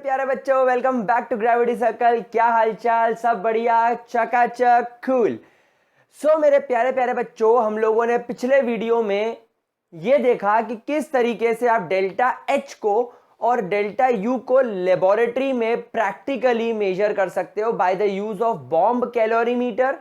प्यारे बच्चों, welcome back to gravity circle. क्या हालचाल? सब बढ़िया, चकाचक, कूल। मेरे प्यारे प्यारे बच्चों, हम लोगों ने पिछले वीडियो में ये देखा कि किस तरीके से आप डेल्टा एच को और डेल्टा यू को लेबोरेटरी में प्रैक्टिकली मेजर कर सकते हो by the use of bomb calorimeter,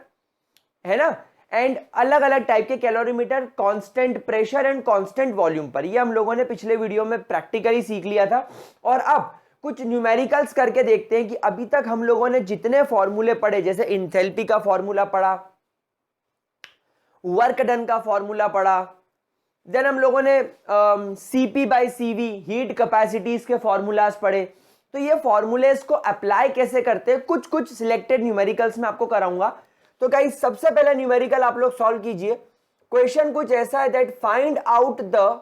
है ना, एंड अलग अलग टाइप के calorimeter constant pressure and constant volume पर। ये हम लोगों ने पिछले वीडियो में प्रैक्टिकली सीख लिया था। और अब कुछ न्यूमेरिकल्स करके देखते हैं कि अभी तक हम लोगों ने जितने फॉर्मूले पढ़े, जैसे इंथैल्पी का फॉर्मूला पढ़ा, वर्क डन का फॉर्मूला पढ़ा, देन हम लोगों ने CP by CV heat capacities के फॉर्मूलाज पढ़े। तो ये फॉर्मूलेस को अप्लाई कैसे करते हैं, कुछ कुछ सिलेक्टेड न्यूमेरिकल्स में आपको कराऊंगा। तो गाइस, सबसे पहला न्यूमेरिकल आप लोग सॉल्व कीजिए। क्वेश्चन कुछ ऐसा है that find out the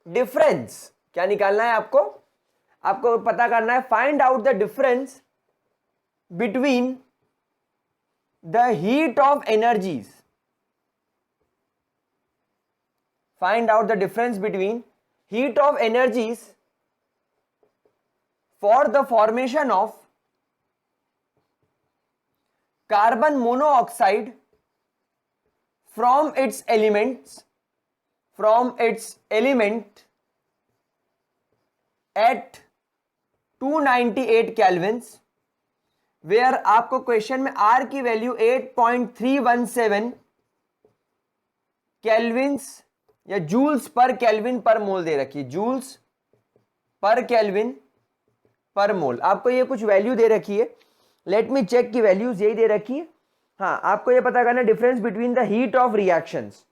difference. क्या निकालना है आपको? आपको पता करना है find out the difference between the heat of energies. Find out the difference between heat of energies for the formation of carbon monoxide from its element at 298 kelvins, where आपको question में R की value 8.317 Kelvin's या joules per kelvin पर मोल दे रखी है। Joules per kelvin पर मोल, आपको ये कुछ वैल्यू दे रखी है। लेट मी चेक की वैल्यूज यही दे रखी है। हाँ, आपको ये पता करना difference between the heat of reactions.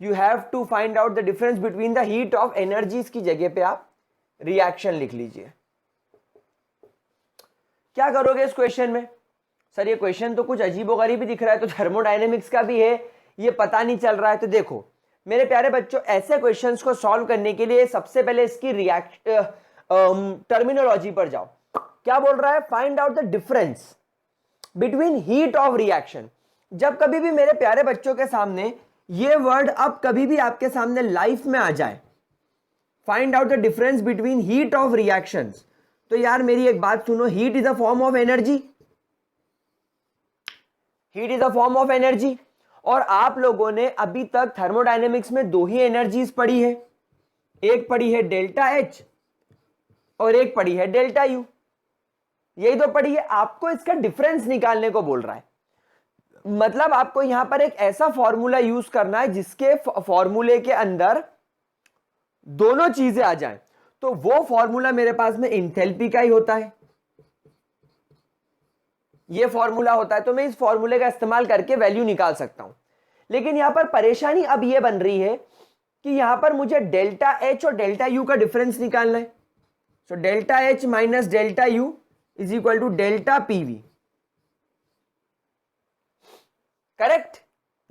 You have to find out the difference between the heat of energies की जगह पे आप रिएक्शन लिख लीजिए। क्या करोगे इस क्वेश्चन में? सर ये क्वेश्चन तो कुछ अजीबोगरीब ही दिख रहा है, तो थर्मोडायनेमिक्स का भी है, ये पता नहीं चल रहा है। तो देखो मेरे प्यारे बच्चों, ऐसे क्वेश्चंस को सॉल्व करने के लिए सबसे पहले इसकी टर्मिनोलॉजी पर जाओ। क्या बोल रहा है? Find out the difference between heat of reaction. जब कभी भी मेरे प्यारे बच्चों के सामने ये वर्ड अब कभी भी आपके सामने लाइफ में आ जाए, find out the difference between heat of reactions, तो यार मेरी एक बात सुनो, heat is a form of energy. Heat is a form of energy. और आप लोगों ने अभी तक थर्मोडायनेमिक्स में दो ही एनर्जीज पढ़ी है, एक पढ़ी है डेल्टा एच और एक पढ़ी है डेल्टा यू। यही तो पढ़ी है। आपको इसका डिफरेंस निकालने को बोल रहा है। मतलब आपको यहां पर एक ऐसा फॉर्मूला यूज करना है जिसके फॉर्मूले के अंदर दोनों चीजें आ जाएं। तो वो फॉर्मूला मेरे पास में इंथैल्पी का ही होता है, ये फॉर्मूला होता है। तो मैं इस फॉर्मूले का इस्तेमाल करके वैल्यू निकाल सकता हूं। लेकिन यहां पर परेशानी अब यह बन रही है कि यहां पर मुझे डेल्टा एच और डेल्टा यू का डिफरेंस निकालना है। So delta H minus delta U is equal to delta PV. Correct?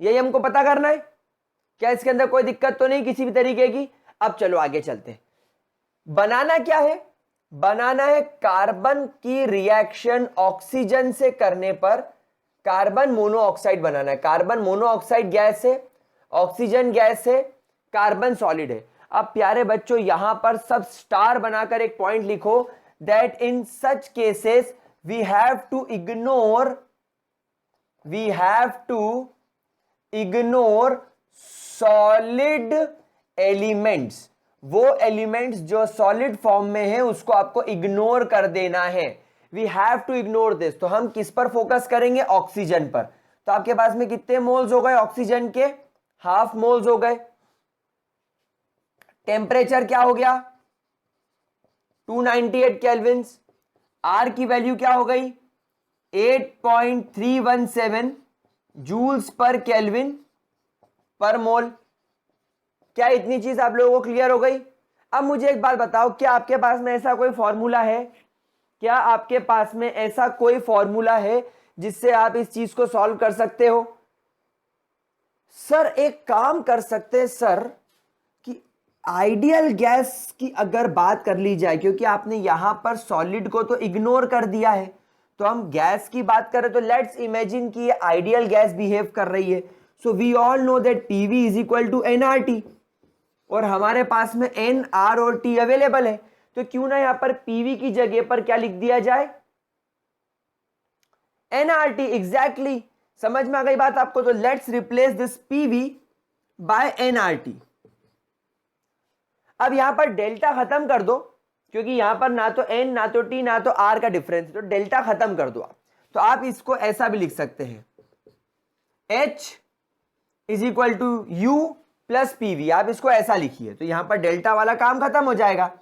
यही हमको पता करना है। क्या इसके अंदर कोई दिक्कत तो नहीं किसी भी तरीके की? अब चलो आगे चलते हैं। बनाना क्या है? बनाना है कार्बन की रिएक्शन ऑक्सीजन से करने पर कार्बन मोनोऑक्साइड बनाना है। कार्बन मोनोऑक्साइड गैस है, ऑक्सीजन गैस है, कार्बन सॉलिड है। अब प्यारे बच्चों यहां पर सब स्टार बनाकर एक पॉइंट लिखो that in such cases we have to ignore solid elements। वो एलिमेंट्स जो सॉलिड फॉर्म में है उसको आपको इग्नोर कर देना है। we have to ignore this। तो हम किस पर फोकस करेंगे? ऑक्सीजन पर। तो आपके पास में कितने मोल्स हो गए ऑक्सीजन के? हाफ मोल्स हो गए। टेम्परेचर क्या हो गया? 298 केल्विन्स। आर की वैल्यू क्या हो गई? 8.317 जूल्स पर केल्विन पर मोल। क्या इतनी चीज आप लोगों को क्लियर हो गई? अब मुझे एक बात बताओ, क्या आपके पास में ऐसा कोई फॉर्मूला है? क्या आपके पास में ऐसा कोई फॉर्मूला है जिससे आप इस चीज को सॉल्व कर सकते हो? सर एक काम कर सकते हैं सर, आइडियल गैस की अगर बात कर ली जाए, क्योंकि आपने यहां पर सॉलिड को तो इग्नोर कर दिया है, तो हम गैस की बात करें तो लेट्स इमेजिन कि ये आइडियल गैस बिहेव कर रही है। So we all know that PV is equal to NRT, और हमारे पास में एन, आर और टी अवेलेबल है। तो क्यों ना यहां पर पीवी की जगह पर क्या लिख दिया जाए, एनआरटी। एग्जैक्टली, समझ में आ गई बात आपको। तो let's replace this PV by NRT. अब यहां पर डेल्टा खत्म कर दो, क्योंकि यहां पर ना तो एन ना तो टी ना तो आर का डिफरेंस, तो डेल्टा खत्म कर दो आप। तो आप इसको ऐसा भी लिख सकते हैं, H is equal to U plus PV. आप इसको ऐसा लिखिए, तो यहां पर डेल्टा वाला काम खत्म हो जाएगा। तो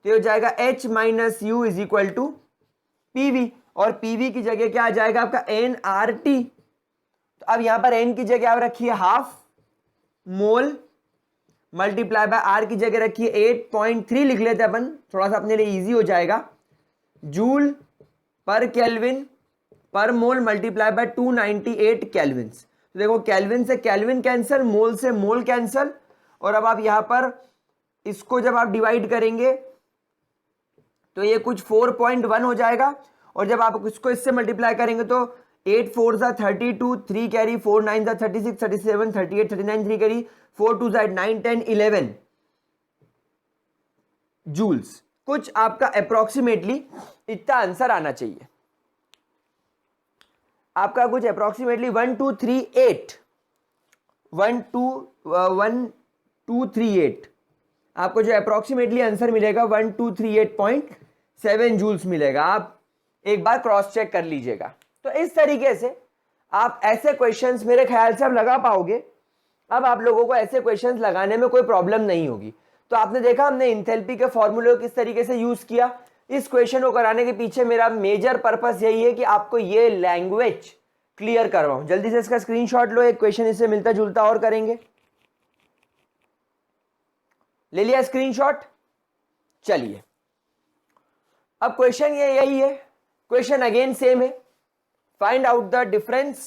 ये हो जाएगा H minus U is equal to PV, और पीवी की जगह क्या आ जाएगा आपका एन आर टी। तो अब यहां पर एन की जगह आप रखिए half mole, multiply by R की जगह रखिए 8.3 लिख लेते अपन, थोड़ा सा अपने लिए इजी हो जाएगा, जूल पर केल्विन पर मोल मल्टीप्लाई बाय 298 केल्विन्स। तो देखो केल्विन से केल्विन कैंसल, मोल से मोल कैंसल, और अब आप यहां पर इसको जब आप डिवाइड करेंगे तो ये कुछ 4.1 हो जाएगा, और जब आप इसको इससे मल्टीप्लाई करेंगे तो 8 4 जा 32, 3 कैरी 4 9 जा 36, 37, 38, 39, 3 कैरी 4 2 जा 9 10 11 जूल्स। कुछ आपका अप्रोक्सीमेटली इतना आंसर आना चाहिए, आपका कुछ अप्रोक्सीमेटली 1238 आपको जो अप्रोक्सीमेटली आंसर मिलेगा 1238.7 जूल्स मिलेगा। आप एक बार क्रॉस चेक कर लीजिएगा। तो इस तरीके से आप ऐसे क्वेश्चंस मेरे ख्याल से आप लगा पाओगे। अब आप लोगों को ऐसे क्वेश्चंस लगाने में कोई प्रॉब्लम नहीं होगी। तो आपने देखा हमने इंथैल्पी के फॉर्मूले को किस तरीके से यूज किया। इस क्वेश्चन को कराने के पीछे मेरा मेजर पर्पस यही है कि आपको ये लैंग्वेज क्लियर करवाऊं। जल्दी से इसका स्क्रीनशॉट लो, एक क्वेश्चन इससे मिलता जुलता और करेंगे। ले लिया स्क्रीनशॉट? चलिए, अब क्वेश्चन ये यही है। क्वेश्चन अगेन सेम है, find out the difference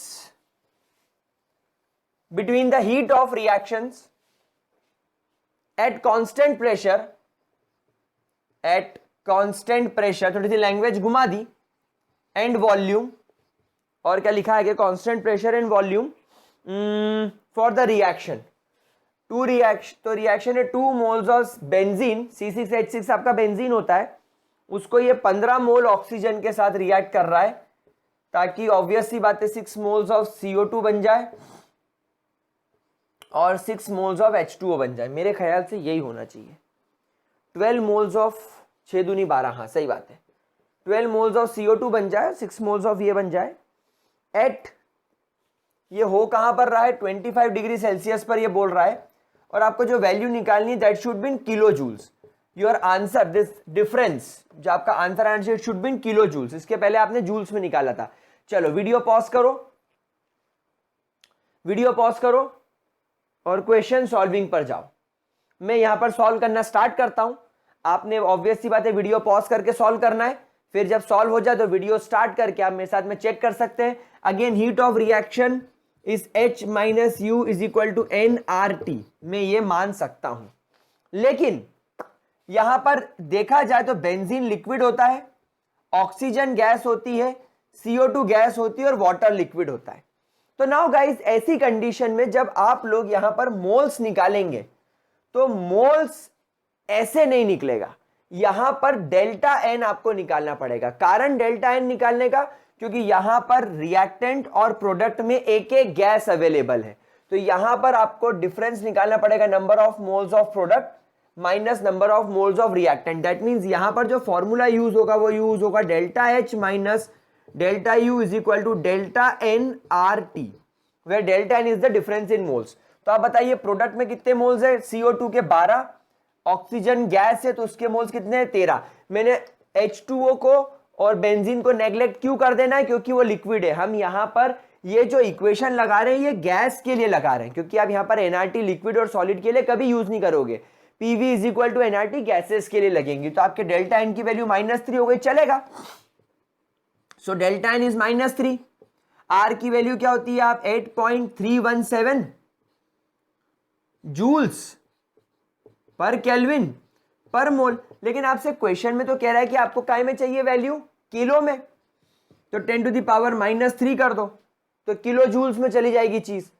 between the heat of reactions at constant pressure, थोड़ी सी लैंग्वेज घुमा दी, एंड वॉल्यूम, और क्या लिखा है कि constant pressure and volume for the reaction. तो रिएक्शन है 2 मोल्स ऑफ बेंजीन, C6H6 आपका बेंजीन होता है, उसको ये 15 मोल ऑक्सीजन के साथ रिएक्ट कर रहा है, ताकि ऑब्वियस सी बात है 6 मोल्स ऑफ CO2 बन जाए और 6 मोल्स ऑफ H2O बन जाए। मेरे ख्याल से यही होना चाहिए। 12 मोल्स ऑफ 6 दूनी 12, हाँ सही बात है, 12 मोल्स ऑफ CO2 बन जाए, 6 मोल्स ऑफ ये बन जाए। एट ये हो कहां पर रहा है, 25 डिग्री सेल्सियस पर ये बोल रहा है, और आपको जो वैल्यू निकालनी है that should be in kilo joules. Your answer, this difference जो आपका आंसर आना चाहिए should be in kilo joules. इसके पहले आपने जूल्स में निकाला था। चलो वीडियो पॉज करो और क्वेश्चन सॉल्विंग पर जाओ। मैं यहां पर सॉल्व करना स्टार्ट करता हूं। आपने ऑब्वियस सी बात है वीडियो पॉज करके सॉल्व करना है, फिर जब सॉल्व हो जाए तो वीडियो स्टार्ट करके आप मेरे साथ में चेक कर सकते हैं। Again heat of reaction is H minus U is equal to NRT, मैं ये मान सकता हूं। लेकिन यहां पर देखा जाए तो बेंजीन लिक्विड होता है, ऑक्सीजन गैस होती है, CO2 गैस होती है, और वाटर लिक्विड होता है। तो नाउ गाइस, ऐसी कंडीशन में जब आप लोग यहां पर मोल्स निकालेंगे तो मोल्स ऐसे नहीं निकलेगा, यहां पर डेल्टा एन आपको निकालना पड़ेगा। कारण डेल्टा एन निकालने का, क्योंकि यहां पर रिएक्टेंट और प्रोडक्ट में एक एक गैस अवेलेबल है, तो यहां पर आपको डिफरेंस निकालना पड़ेगा, number of moles of product minus number of moles of reactant. That means यहां पर जो फॉर्मूला यूज होगा वो यूज होगा delta H minus delta U is equal to delta NRT, where delta N is the difference in moles. तो आप बताइए product में कितने मोल्स है, CO2 के 12, ऑक्सीजन गैस है तो उसके मोल्स कितने हैं, 13। मैंने H2O को और बेंजीन को नेग्लेक्ट क्यों कर देना है, क्योंकि वो लिक्विड है। हम यहां पर ये जो इक्वेशन लगा रहे हैं ये गैस के लिए लगा रहे हैं, क्योंकि आप यहां पर NRT लिक्विड और सॉलिड के लिए कभी यूज नहीं करोगे। PV is equal to NRT gases के लिए लगेंगी। तो आपके डेल्टा एन की वैल्यू -3 हो गई, चलेगा। So delta N is -3। R की वैल्यू क्या होती है, आप 8.317 जूल्स पर केल्विन पर मोल। लेकिन आपसे क्वेश्चन में तो कह रहा है कि आपको काय में चाहिए वैल्यू, किलो में, तो 10 टू द पावर -3 कर दो तो किलो जूल्स में चली जाएगी चीज।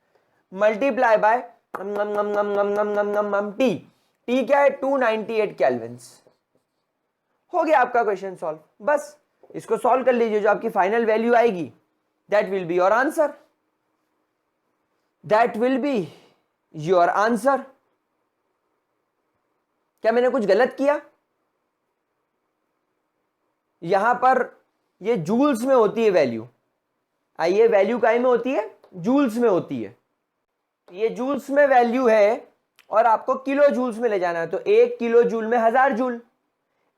मल्टीप्लाई बाय टी क्या है, 298 केल्विन्स। हो गया आपका क्वेश्चन सॉल्व। बस इसको सॉल्व कर लीजिए, जो आपकी फाइनल वैल्यू आएगी that will be your answer, that will be your answer. क्या मैंने कुछ गलत किया? यहां पर ये जूल्स में होती है वैल्यू, आइए वैल्यू काहे में होती है? जूल्स में होती है। ये जूल्स में वैल्यू है और आपको किलो जूल्स में ले जाना है, तो 1 किलो जूल में 1000 जूल,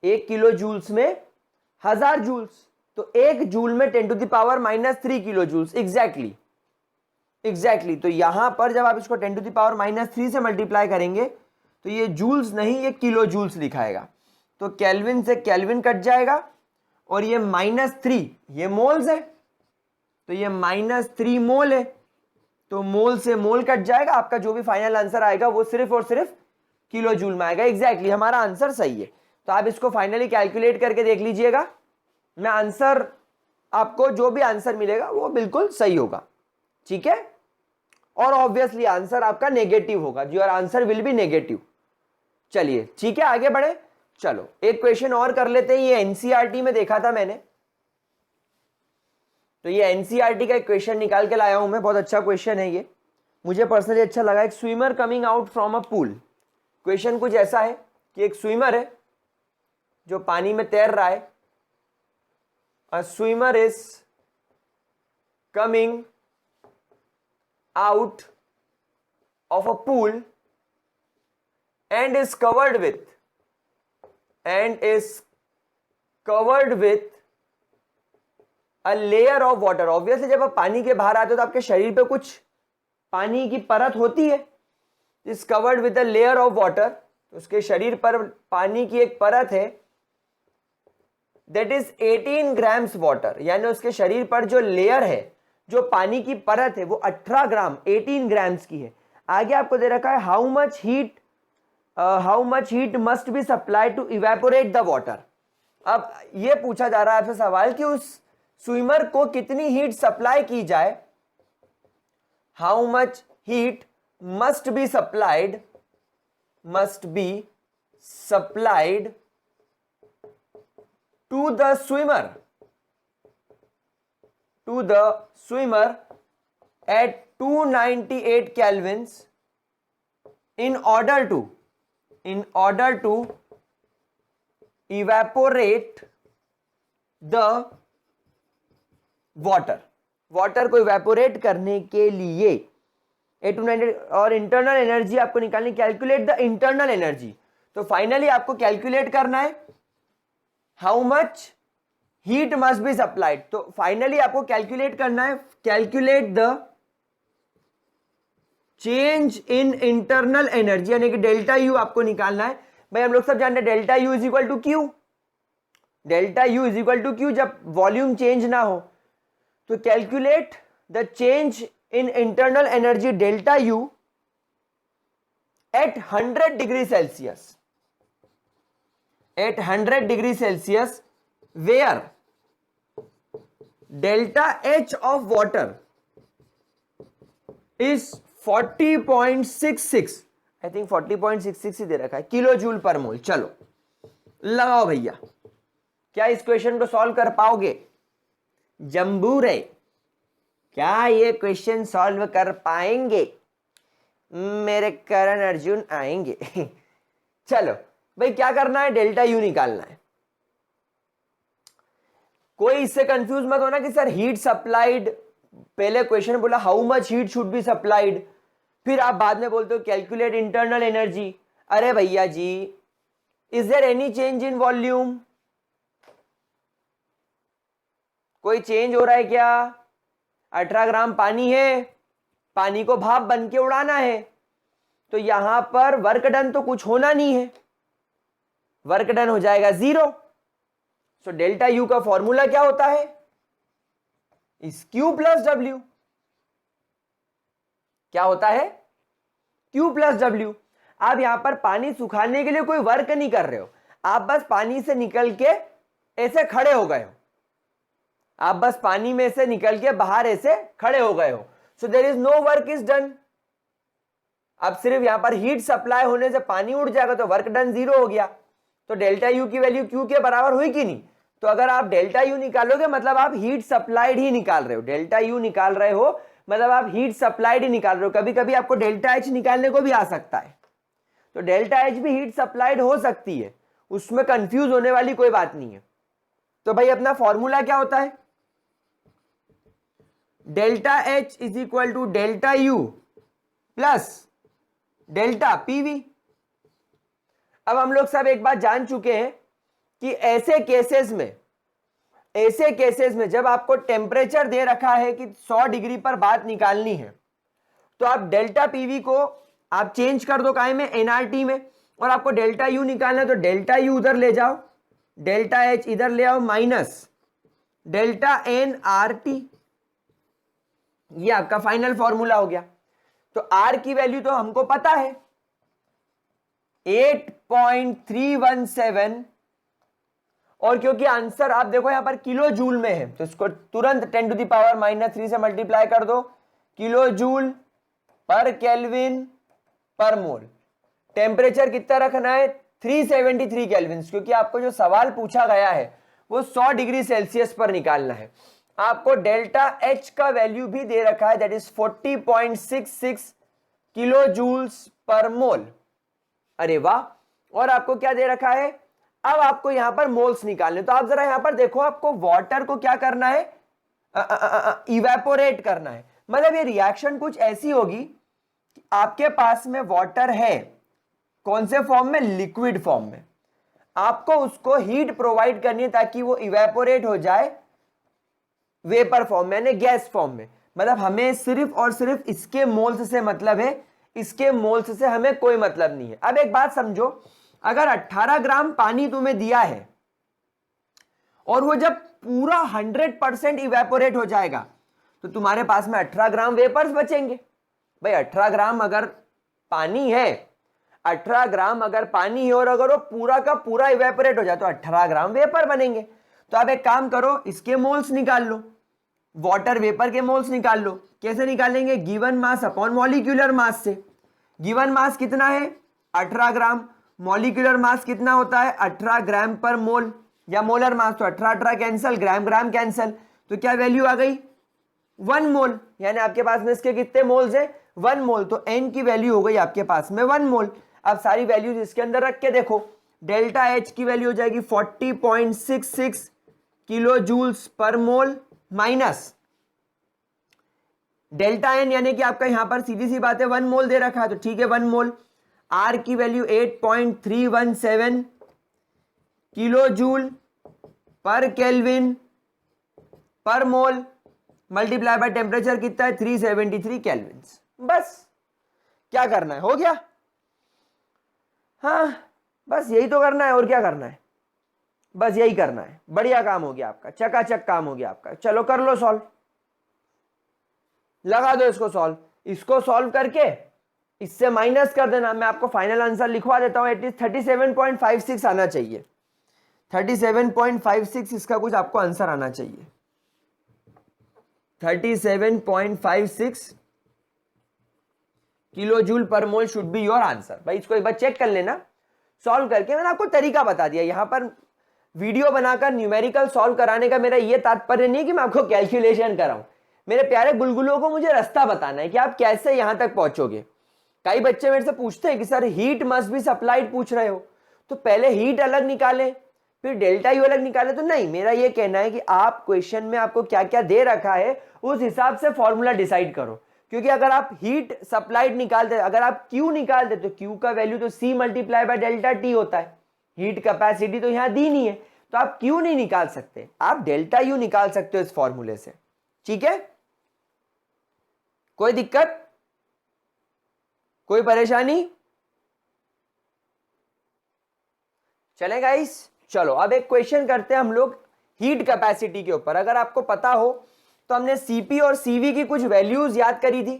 1 किलो जूल्स में 1000 जूल्स, तो 1 जूल में 10 to the power -3 kilo joules. Exactly. तो यहां पर जब आप इसको 10 टू द पावर -3 से मल्टीप्लाई करेंगे तो ये जूल्स नहीं, ये किलो जूल्स लिखाएगा। तो केल्विन से केल्विन कट जाएगा और ये -3 ये मोल्स है, तो ये -3 मोल है, तो मोल से मोल कट जाएगा। आपका जो भी फाइनल आंसर आएगा वो सिर्फ और सिर्फ किलो जूल में आएगा। एग्जैक्टली हमारा आंसर सही है। तो आप इसको फाइनली कैलकुलेट करके देख लीजिएगा। मैं आंसर आपको जो भी आंसर मिलेगा वो बिल्कुल सही होगा, ठीक है। और ऑब्वियसली आंसर आपका नेगेटिव होगा, your answer will be negative. चलिए ठीक है, आगे बढ़े। चलो एक क्वेश्चन और कर लेते हैं। ये एनसीईआरटी में देखा था मैंने, तो ये एनसीईआरटी का एक क्वेश्चन निकाल के लाया हूं मैं। बहुत अच्छा क्वेश्चन है ये, मुझे पर्सनली अच्छा लगा। एक swimmer coming out from a pool. Question कुछ ऐसा है कि एक स्विमर है जो पानी में तैर रहा है। अ swimmer is coming out of a pool and is covered with a layer of water। Obviously जब आप पानी के बाहर आते हो तो आपके शरीर पे कुछ पानी की परत होती है। Is covered with a layer of water, तो उसके शरीर पर पानी की एक परत है। दैट इज 18 ग्राम्स वाटर, यानी उसके शरीर पर जो लेयर है, जो पानी की परत है, वो 18 ग्राम 18 ग्राम्स की है। आगे आपको दे रखा है how much heat must be supplied to evaporate the water. अब यह पूछा जा रहा है आपसे सवाल कि उस स्विमर को कितनी हीट सप्लाई की जाए। How much heat must be supplied to the swimmer at 298 kelvins in order to evaporate the water को इवेपोरेट करने के लिए 890। और इंटरनल एनर्जी आपको निकालनी, कैलकुलेट द इंटरनल एनर्जी। तो फाइनली आपको कैलकुलेट करना है how much heat must be supplied. तो फाइनली आपको कैलकुलेट करना है, calculate the change in internal energy, यानी कि डेल्टा यू आपको निकालना है। भाई हम लोग सब जानते हैं delta U is equal to Q, delta U is equal to Q जब वॉल्यूम चेंज ना हो। तो calculate the change in internal energy delta U at 100 degree Celsius, at 100 degree Celsius, where delta H of water is 40.66, I think 40.66 ही दे रखा है, kilo joule पर मोल। चलो लगाओ भैया, क्या इस क्वेश्चन को सॉल्व कर पाओगे? जंबू रे, क्या ये क्वेश्चन सॉल्व कर पाएंगे? मेरे करण अर्जुन आएंगे। चलो भाई क्या करना है, डेल्टा यू निकालना है। कोई इससे कंफ्यूज मत होना कि सर हीट सप्लाइड, पहले क्वेश्चन बोला how much heat should be supplied, फिर आप बाद में बोलते हो कैलकुलेट इंटरनल एनर्जी। अरे भैया जी, is there any change in volume? कोई चेंज हो रहा है क्या? 18 ग्राम पानी है, पानी को भाप बन के उड़ाना है, तो यहां पर वर्क डन तो कुछ होना नहीं है, वर्क डन हो जाएगा 0। सो डेल्टा यू का फॉर्मूला क्या होता है? इस Q प्लस W। क्या होता है? Q plus W। आप यहां पर पानी सुखाने के लिए कोई वर्क नहीं कर रहे हो, आप बस पानी से निकल के ऐसे खड़े हो गए हो, आप बस पानी में से निकल के बाहर ऐसे खड़े हो गए हो। So there is no work is done. अब सिर्फ यहां पर हीट सप्लाई होने से पानी उड़ जाएगा तो वर्क डन 0 हो गया। तो डेल्टा यू की वैल्यू क्यू के बराबर हुई कि नहीं? तो अगर आप डेल्टा यू निकालोगे मतलब आप हीट सप्लाइड ही निकाल रहे हो, डेल्टा यू निकाल रहे हो मतलब आप हीट सप्लाइड ही निकाल रहे हो। कभी कभी आपको डेल्टा एच निकालने को भी आ सकता है, तो डेल्टा एच भी हीट सप्लाइड हो सकती है, उसमें कंफ्यूज होने वाली कोई बात नहीं है। तो भाई अपना फॉर्मूला क्या होता है? Delta H is equal to delta U plus delta PV. अब हम लोग सब एक बात जान चुके हैं कि ऐसे केसेस में जब आपको टेम्परेचर दे रखा है कि 100 डिग्री पर बात निकालनी है, तो आप डेल्टा पीवी को आप चेंज कर दो काय में, एनआरटी में, और आपको डेल्टा यू निकालना है तो डेल्टा यू उधर ले जाओ, डेल्टा एच इधर ले आओ, minus delta N R T. ये आपका फाइनल फॉर्मूला हो गया। तो आर की वैल्यू तो हमको पता है 8.317, और क्योंकि आंसर आप देखो यहां पर किलो जूल में है तो इसको तुरंत 10⁻³ से मल्टीप्लाई कर दो, किलो जूल पर केल्विन पर मोल। टेम्परेचर कितना रखना है? 373 केल्विन, क्योंकि आपको जो सवाल पूछा गया है वो 100 डिग्री सेल्सियस पर निकालना है। आपको डेल्टा एच का वैल्यू भी दे रखा है, that is 40.66 kilo joules per मोल। अरे वाह! और आपको क्या दे रखा है? अब आपको यहां पर मोल्स निकालने, तो आप जरा यहां पर देखो, आपको वाटर को क्या करना है? इवेपोरेट करना है। मतलब ये रिएक्शन कुछ ऐसी होगी कि आपके पास में वाटर है, कौन से फॉर्म में? लिक्विड फॉर्म में। आपको उसको हीट प्रोवाइड करनी है ताकि वो इवेपोरेट हो जाए वेपर फॉर्म में, यानी गैस फॉर्म में। मतलब हमें सिर्फ और सिर्फ इसके मोल्स से मतलब है, इसके मोल्स से हमें कोई मतलब नहीं है। अब एक बात समझो, अगर 18 ग्राम पानी तुम्हें दिया है और वो जब पूरा 100% इवेपोरेट हो जाएगा तो तुम्हारे पास में 18 ग्राम वेपर्स बचेंगे। भाई 18 ग्राम अगर पानी है, 18 ग्राम अगर पानी है और अगर वो पूरा का पूरा इवेपोरेट हो जाए तो 18 ग्राम वेपर बनेंगे। तो आप एक काम करो, इसके मोल्स निकाल लो, वाटर वेपर के मोल्स निकाल लो। कैसे निकालेंगे? Given mass upon molecular mass से। गिवन मास कितना है? 18 ग्राम। मॉलिक्यूलर मास कितना होता है? 18 ग्राम पर मोल, या मोलर मास तो 18 कैंसल, ग्राम ग्राम कैंसल, तो क्या वैल्यू आ गई? 1 मोल। यानी आपके पास में इसके कितने मोल्स है? 1 मोल। तो n की वैल्यू हो गई आपके पास में 1 मोल। अब सारी वैल्यूज इसके अंदर रख के देखो, डेल्टा एच की वैल्यू हो जाएगी 40.66 किलो जूल्स पर मोल, माइनस डेल्टा एन यानी कि आपका यहां पर सीधी सी बात है 1 मोल दे रखा है तो ठीक है 1 मोल। आर की वैल्यू 8.317 किलो जूल पर केल्विन पर मोल, मल्टीप्लाई बाय टेम्परेचर कितना है? 373 केल्विन। बस क्या करना है? हो गया। हाँ बस यही तो करना है, और क्या करना है? बस यही करना है। बढ़िया काम हो गया आपका, चकाचक काम हो गया आपका। चलो कर लो सॉल्व, लगा दो इसको सॉल्व। इसको सॉल्व करके इससे माइनस कर देना। मैं आपको फाइनल आंसर लिखवा देता हूं, एटलीस्ट 37.56 आना चाहिए। 37.56 इसका कुछ आपको आंसर आना चाहिए। 37.56 किलो जूल पर मोल शुड बी योर आंसर। भाई इसको एक बार चेक कर लेना सॉल्व करके। मैंने आपको तरीका बता दिया। यहां पर वीडियो बनाकर न्यूमेरिकल सॉल्व कराने का मेरा यह तात्पर्य नहीं है कि मैं आपको कैलकुलेशन कराऊं। मेरे प्यारे गुलगुलों को मुझे रास्ता बताना है कि आप कैसे यहां तक पहुंचोगे। कई बच्चे मेरे से पूछते हैं कि sir heat must be supplied पूछ रहे हो, तो पहले हीट अलग निकालें फिर डेल्टा यू अलग निकालें। तो नहीं, मेरा यह कहना है कि आप क्वेश्चन में आपको क्या क्या दे रखा है उस हिसाब से फॉर्मूला डिसाइड करो। क्योंकि अगर आप हीट सप्लाइड निकालते, अगर आप क्यू निकालते तो क्यू का वैल्यू तो C multiply by delta T होता है। हीट कैपेसिटी तो यहां दी नहीं है तो आप क्यू नहीं निकाल सकते, आप डेल्टा यू निकाल सकते हो इस फॉर्मूले से। ठीक है, कोई दिक्कत, कोई परेशानी? चले गाइस, चलो अब एक क्वेश्चन करते हैं हम लोग हीट कैपेसिटी के ऊपर। अगर आपको पता हो तो हमने सीपी और सीवी की कुछ वैल्यूज याद करी थी।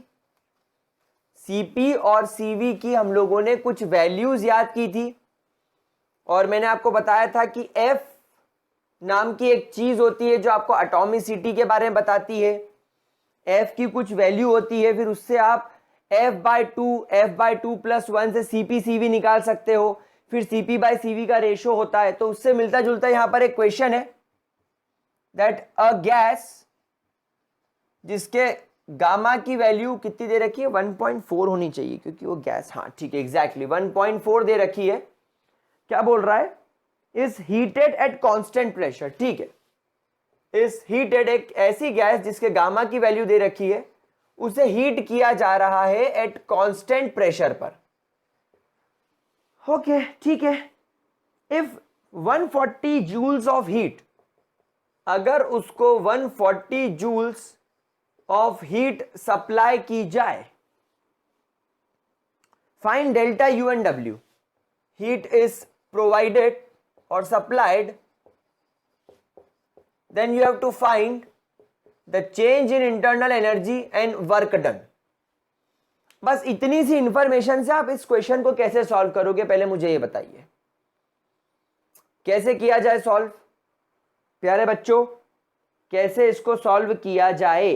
सीपी और सीवी की हम लोगों ने कुछ वैल्यूज याद की थी और मैंने आपको बताया था कि एफ नाम की एक चीज होती है जो आपको एटॉमिसिटी के बारे में बताती है। एफ की कुछ वैल्यू होती है, फिर उससे आप f/2 f/2 + 1 से सीपी सीवी निकाल सकते हो। फिर Cp/Cv का रेशो होता है, तो उससे मिलता जुलता यहां पर एक क्वेश्चन है दैट अ गैस जिसके गामा की वैल्यू कितनी दे रखी है, 1.4 होनी चाहिए क्योंकि वो गैस, हाँ ठीक है एग्जैक्टली 1.4 दे रखी है। क्या बोल रहा है, is heated at constant pressure, ठीक है, इज हीटेड, एक ऐसी गैस जिसके गामा की वैल्यू दे रखी है, उसे हीट किया जा रहा है एट कांस्टेंट प्रेशर पर। ओके ठीक है, इफ 140 जूल्स ऑफ हीट, अगर उसको 140 जूल्स ऑफ हीट सप्लाई की जाए, find delta U and W, heat is provided or supplied, then you have to find the change in internal energy and work done। बस इतनी सी information से आप इस question को कैसे सॉल्व करोगे, पहले मुझे ये बताइए कैसे किया जाए सॉल्व। प्यारे बच्चों, कैसे इसको सॉल्व किया जाए,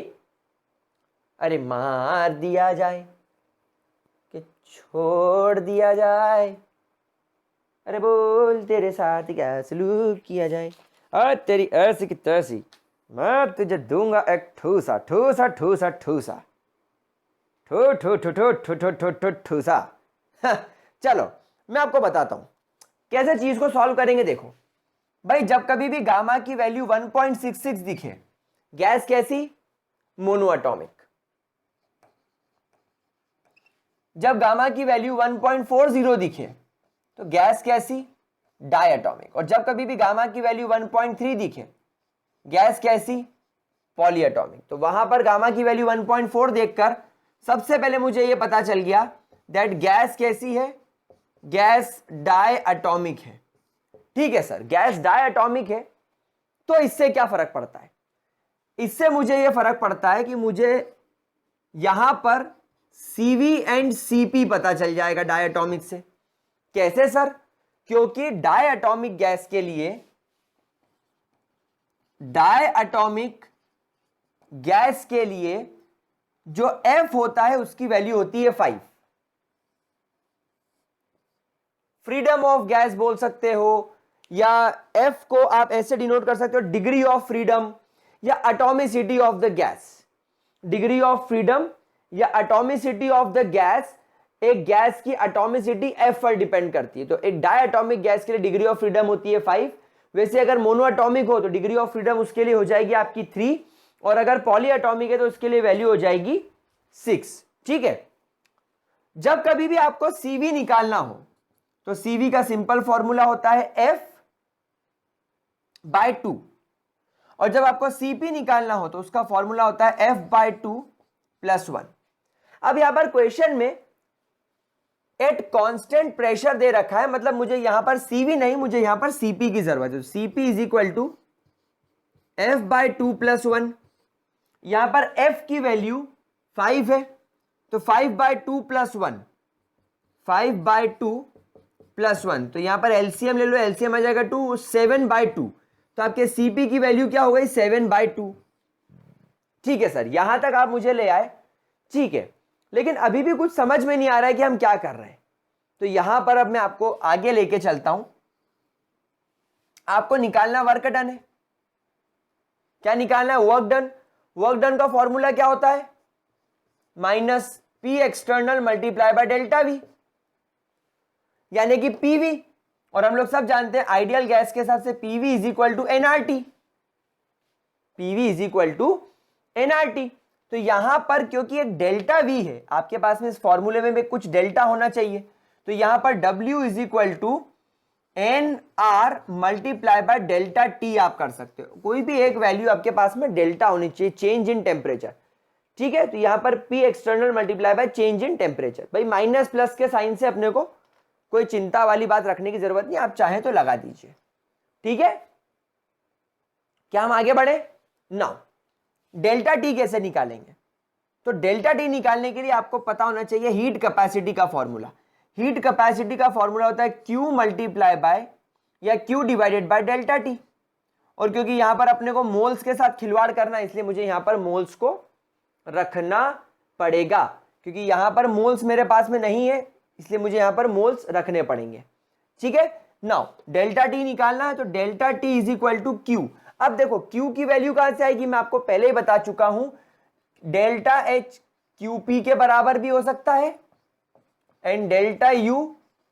अरे मार दिया जाए कि छोड़ दिया जाए, अरे बोल तेरे साथ क्या सलूक किया जाए, और तेरी ऐसी की तैसी मैं तुझे दूंगा एक ठूसा ठूसा ठूसा ठूसा ठू ठू ठू ठू ठू ठू ठू ठू ठूसा। चलो मैं आपको बताता हूं कैसे चीज को सॉल्व करेंगे। देखो भाई, जब कभी भी गामा की वैल्यू 1.66 दिखे, गैस कैसी, मोनो एटॉमिक। जब गामा की वैल्यू 1.40 दिखे तो गैस कैसी, डाई एटॉमिक। और जब कभी भी गामा की वैल्यू 1.3 दिखे, गैस कैसी, पॉली एटॉमिक। तो वहां पर गामा की वैल्यू 1.4 देखकर सबसे पहले मुझे यह पता चल गया दैट गैस कैसी है, गैस डाई एटॉमिक है। ठीक है सर, गैस डाई एटॉमिक है, तो इससे क्या फर्क पड़ता है, इससे मुझे यह फर्क पड़ता है कि मुझे यहां पर Cv एंड Cp पता चल जाएगा डाई एटॉमिक से। कैसे सर, क्योंकि डाई एटॉमिक गैस के लिए, डाई एटॉमिक गैस के लिए जो F होता है उसकी वैल्यू होती है 5। फ्रीडम ऑफ गैस बोल सकते हो, या F को आप ऐसे डिनोट कर सकते हो डिग्री ऑफ फ्रीडम या atomicity of the gas. Degree of freedom या एटॉमिसिटी ऑफ द गैस, एक गैस की एटॉमिसिटी F पर डिपेंड करती है। तो एक डाई एटॉमिक गैस के लिए डिग्री ऑफ फ्रीडम होती है 5। वैसे अगर मोनो एटॉमिक हो तो डिग्री ऑफ फ्रीडम उसके लिए हो जाएगी आपकी 3, और अगर पॉली एटॉमिक है तो उसके लिए वैल्यू हो जाएगी 6। ठीक है, जब कभी भी आपको Cv निकालना हो तो Cv का सिंपल फॉर्मूला होता है F/2, और जब आपको Cp निकालना हो तो उसका फॉर्मूला होता है F/2 + 1। अब यहां पर क्वेश्चन में एट कांस्टेंट प्रेशर दे रखा है, मतलब मुझे यहां पर Cv नहीं, मुझे यहां पर Cp की जरूरत है। Cp = F/2 + 1। यहां पर F की वैल्यू 5 है, तो 5/2 + 1, 5/2 + 1, तो यहां पर एलसीएम ले लो, एलसीएम आ जाएगा 2, 7/2, तो आपके Cp की वैल्यू क्या हो गई, 7/2। ठीक है सर, यहां तक आप मुझे ले आए, ठीक है, लेकिन अभी भी कुछ समझ में नहीं आ रहा है कि हम क्या कर रहे हैं। तो यहां पर अब मैं आपको आगे लेके चलता हूं। आपको निकालना वर्क डन है, क्या निकालना है, वर्क डन। वर्क डन का फॉर्मूला क्या होता है, -P एक्सटर्नल × डेल्टा V, यानी कि PV। और हम लोग सब जानते हैं आइडियल गैस के हिसाब से PV = nRT, PV = nRT। तो यहां पर क्योंकि एक डेल्टा V है आपके पास में, इस फॉर्मूले में भी कुछ डेल्टा होना चाहिए, तो यहां पर W = NR × डेल्टा T आप कर सकते हो। कोई भी एक वैल्यू आपके पास में डेल्टा होनी चाहिए, चेंज इन टेम्परेचर। ठीक है, तो यहां पर P external × change in temperature. भाई माइनस प्लस के साइन से अपने को कोई चिंता वाली बात रखने की जरूरत नहीं, आप चाहें तो लगा दीजिए। ठीक है, क्या हम आगे बढ़े नाउ। डेल्टा टी कैसे निकालेंगे, तो डेल्टा टी निकालने के लिए आपको पता होना चाहिए हीट कैपेसिटी का फॉर्मूला। हीट कैपेसिटी का फॉर्मूला होता है Q / डेल्टा टी। और क्योंकि यहां पर अपने को मोल्स के साथ खिलवाड़ करना है, इसलिए मुझे यहां पर मोल्स को रखना पड़ेगा, क्योंकि यहां पर मोल्स मेरे पास में नहीं है, इसलिए मुझे यहां पर मोल्स रखने पड़ेंगे। ठीक है। नाउ डेल्टा टी निकालना है, तो delta T is equal to Q. अब देखो क्यू की वैल्यू कहां से आएगी, मैं आपको पहले ही बता चुका हूं, डेल्टा एच क्यू पी के बराबर भी हो सकता है and delta U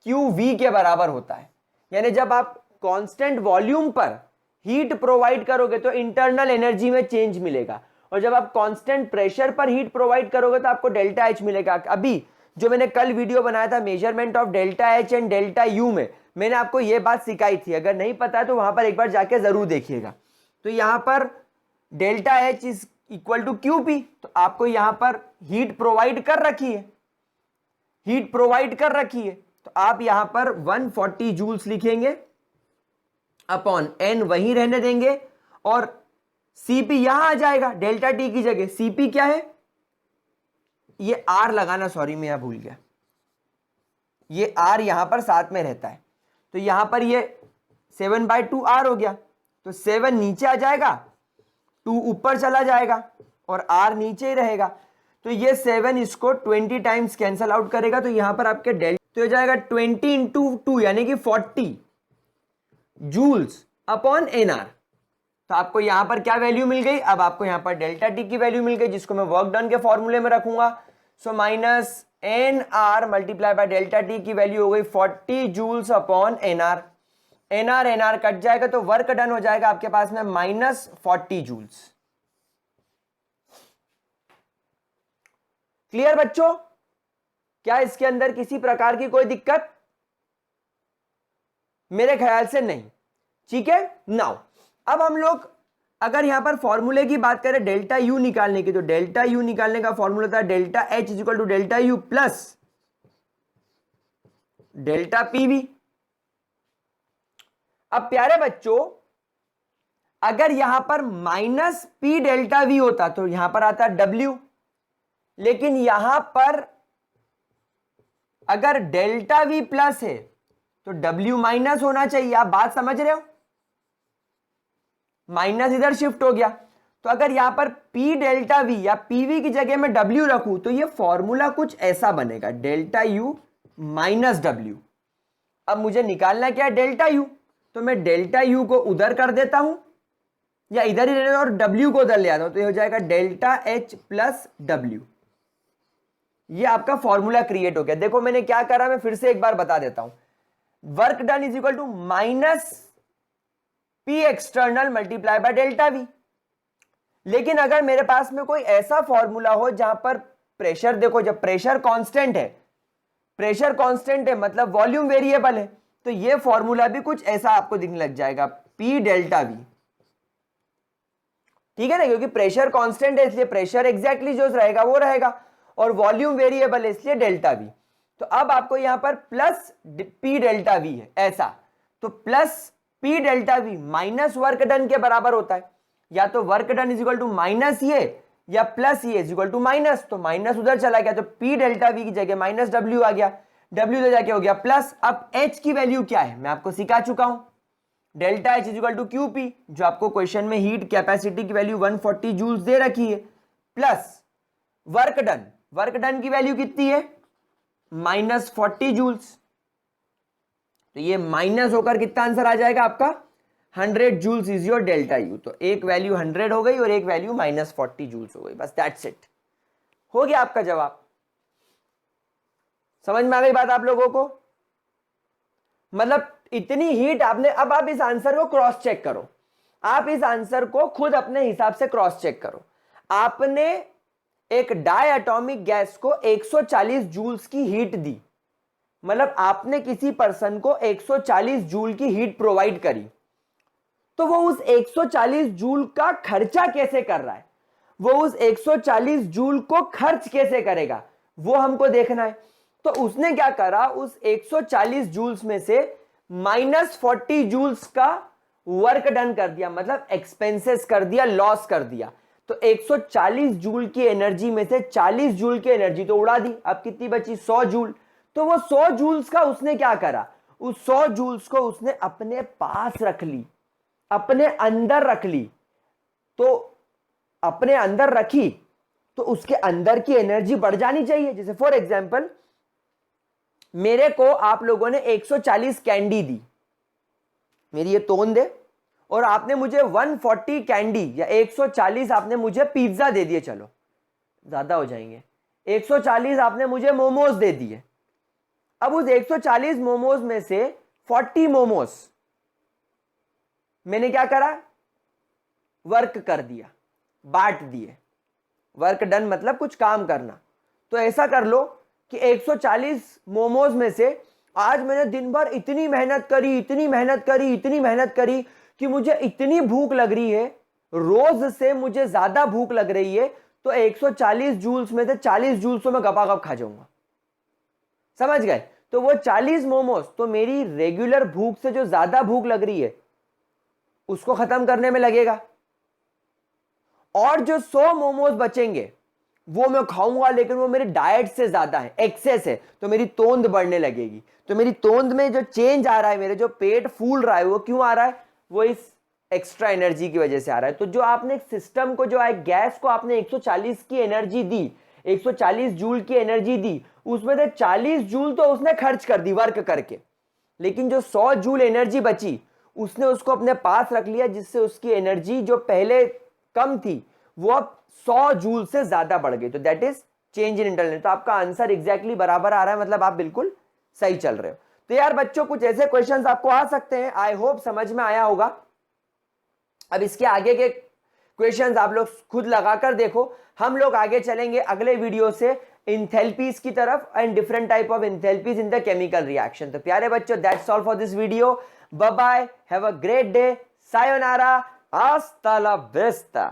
Q V के बराबर होता है। यानी जब आप कांस्टेंट वॉल्यूम पर हीट प्रोवाइड करोगे तो इंटरनल एनर्जी में चेंज मिलेगा, और जब आप कांस्टेंट प्रेशर पर हीट प्रोवाइड करोगे तो आपको डेल्टा एच मिलेगा। अभी जो मैंने कल वीडियो बनाया था measurement of delta H and delta you में, मैंने आपको यह बात सिखाई थी, अगर नहीं पता है तो वहां पर एक बार जाके जरूर देखिएगा। तो यहां पर delta H is equal to Q P, तो आपको यहां पर हीट प्रोवाइड कर रखी है, हीट प्रोवाइड कर रखी है, तो आप यहां पर 140 जूल्स लिखेंगे अपॉन एन वहीं रहने देंगे, और सीपी यहां आ जाएगा डेल्टा टी की जगह। सीपी क्या है, ये आर लगाना, सॉरी मैं यहां भूल गया, ये आर यहां पर साथ में रहता है, तो यहां पर ये 7/2 आर हो गया, तो 7 नीचे आ जाएगा, 2 ऊपर चला जाएगा और आर नीचे ही रहेगा, तो ये 7 इसको 20 टाइम्स कैंसल आउट करेगा, तो यहां पर आपके डेल्टा तो हो जाएगा 20 इंटू 2 यानी कि 40 जूल्स अपॉन एन आर। तो आपको यहां पर क्या वैल्यू मिल गई, अब आपको यहां पर डेल्टा टी की वैल्यू मिल गई, जिसको मैं वर्क डन के फॉर्मूले में रखूंगा। So minus N R multiply by delta T की वैल्यू हो गई 40 joules upon N R. N R cut जाएगा तो वर्क डन हो जाएगा आपके पास में -40 जूल्स। क्लियर बच्चों, क्या इसके अंदर किसी प्रकार की कोई दिक्कत? मेरे ख्याल से नहीं, ठीक है। नाउ अब हम लोग अगर यहां पर फॉर्मूले की बात करें डेल्टा यू निकालने की, तो डेल्टा यू निकालने का फॉर्मूला था delta H is equal to delta U plus delta PV. अब प्यारे बच्चों अगर यहां पर माइनस पी डेल्टा वी होता तो यहां पर आता डब्ल्यू, लेकिन यहां पर अगर डेल्टा वी प्लस है तो डब्ल्यू माइनस होना चाहिए। आप बात समझ रहे हो, माइनस इधर शिफ्ट हो गया, तो अगर यहां पर P डेल्टा V या PV की जगह में W रखूं तो ये फॉर्मूला कुछ ऐसा बनेगा, डेल्टा U माइनस W। अब मुझे निकालना क्या है, डेल्टा U, तो मैं डेल्टा U को उधर कर देता हूं या इधर ही रहने और W को उधर ले आता हूं, तो ये हो जाएगा डेल्टा H प्लस W। ये आपका फॉर्मूला क्रिएट हो गया। देखो मैंने क्या करा, मैं फिर से एक बार बता देता हूं, work done is equal to minus P external multiply by delta V. लेकिन अगर मेरे पास में कोई ऐसा फॉर्मूला हो जहां पर प्रेशर, देखो जब प्रेशर कांस्टेंट है, प्रेशर कांस्टेंट है मतलब वॉल्यूम वेरिएबल है, तो ये फॉर्मूला भी कुछ ऐसा आपको दिखने लग जाएगा, पी डेल्टा वी, ठीक है ना, क्योंकि प्रेशर कांस्टेंट है इसलिए प्रेशर एग्जैक्टली जो रहेगा वो रहेगा, और वॉल्यूम वेरिएबल है इसलिए डेल्टा वी। तो अब आपको यहां पर प्लस पी डेल्टा वी है ऐसा, तो plus P delta V minus work done के बराबर होता है, या तो work done is equal to minus ये या प्लस ये इज इक्वल टू माइनस, तो माइनस उधर चला गया तो पी डेल्टा वी की जगह माइनस डब्ल्यू आ गया, डब्ल्यू उधर जाके हो गया प्लस। अब एच की वैल्यू क्या है मैं आपको सिखा चुका हूं, delta H is equal to Q P, जो आपको क्वेश्चन में हीट कैपेसिटी की वैल्यू 140 जूल्स दे रखी है, plus work done, work done की वैल्यू कितनी है -40 जूल्स, तो ये माइनस होकर कितना आंसर आ जाएगा आपका 100 joules is your delta U. तो एक वैल्यू 100 हो गई और एक वैल्यू -40 जूल्स हो गई, बस दैट्स इट, हो गया आपका जवाब। समझ में आ गई बात आप लोगों को, मतलब इतनी हीट आपने, अब आप इस आंसर को क्रॉस चेक करो, आप इस आंसर को खुद अपने हिसाब से क्रॉस चेक करो। आपने एक डाई एटॉमिक गैस को 140 जूल्स की हीट दी, मतलब आपने किसी पर्सन को 140 जूल की हीट प्रोवाइड करी, तो वो उस 140 जूल का खर्चा कैसे कर रहा है, वो उस 140 जूल को खर्च कैसे करेगा वो हमको देखना है। तो उसने क्या करा, उस 140 जूल्स में से -40 जूल्स का वर्क डन कर दिया, मतलब एक्सपेंसेस कर दिया, लॉस कर दिया। तो 140 जूल की एनर्जी में से 40 जूल की एनर्जी तो उड़ा दी, अब कितनी बची 100 जूल। तो वो 100 जूल्स का उसने क्या करा, उस 100 जूल्स को उसने अपने पास रख ली, अपने अंदर रख ली। तो अपने अंदर रखी तो उसके अंदर की एनर्जी बढ़ जानी चाहिए। जैसे फॉर एग्जांपल मेरे को आप लोगों ने 140 कैंडी दी, मेरी ये तोंद है, और आपने मुझे 140 कैंडी या 140 आपने मुझे पिज्जा दे दिए, चलो ज्यादा हो जाएंगे, 140 आपने मुझे मोमोज दे दिए। अब उस 140 मोमोज में से 40 मोमोज मैंने क्या करा, वर्क कर दिया, बांट दिए। वर्क डन मतलब कुछ काम करना। तो ऐसा कर लो कि 140 मोमोज में से आज मैंने दिन भर इतनी मेहनत करी, इतनी मेहनत करी, इतनी मेहनत करी कि मुझे इतनी भूख लग रही है, रोज से मुझे ज्यादा भूख लग रही है, तो 140 जूल्स में से 40 जूल्स तो मैं गपागप खा जाऊंगा। समझ गए? तो वो 40 मोमोज तो मेरी रेगुलर भूख से जो ज्यादा भूख लग रही है उसको खत्म करने में लगेगा, और जो 100 मोमोज बचेंगे वो मैं खाऊंगा, लेकिन वो मेरी डाइट से ज्यादा है, एक्सेस है, तो मेरी तोंद बढ़ने लगेगी। तो मेरी तोंद में जो चेंज आ रहा है, मेरे जो पेट फूल रहा है, वो क्यों आ रहा है? वो इस एक्स्ट्रा एनर्जी की वजह से आ रहा है। तो जो आपने सिस्टम को, जो है गैस को आपने 140 की एनर्जी दी, 140 जूल की एनर्जी दी, उसमें से 40 जूल तो उसने खर्च कर दी वर्क करके, लेकिन जो 100 जूल एनर्जी बची उसने उसको अपने पास रख लिया, जिससे उसकी एनर्जी जो पहले कम थी वो अब 100 जूल से ज्यादा बढ़ गई। तो that is change in internal. तो आपका आंसर एग्जैक्टली बराबर आ रहा है, मतलब आप बिल्कुल सही चल रहे हो। तो यार बच्चों, कुछ ऐसे क्वेश्चंस आपको आ सकते हैं, आई होप समझ में आया होगा। अब इसके आगे के क्वेश्चंस आप लोग खुद लगाकर देखो। हम लोग आगे चलेंगे अगले वीडियो से इंथैल्पीज की तरफ, and different type of enthalpies in the chemical reaction. तो प्यारे बच्चों, that's all for this video. Bye bye, have a great day, sayonara, hasta la vista।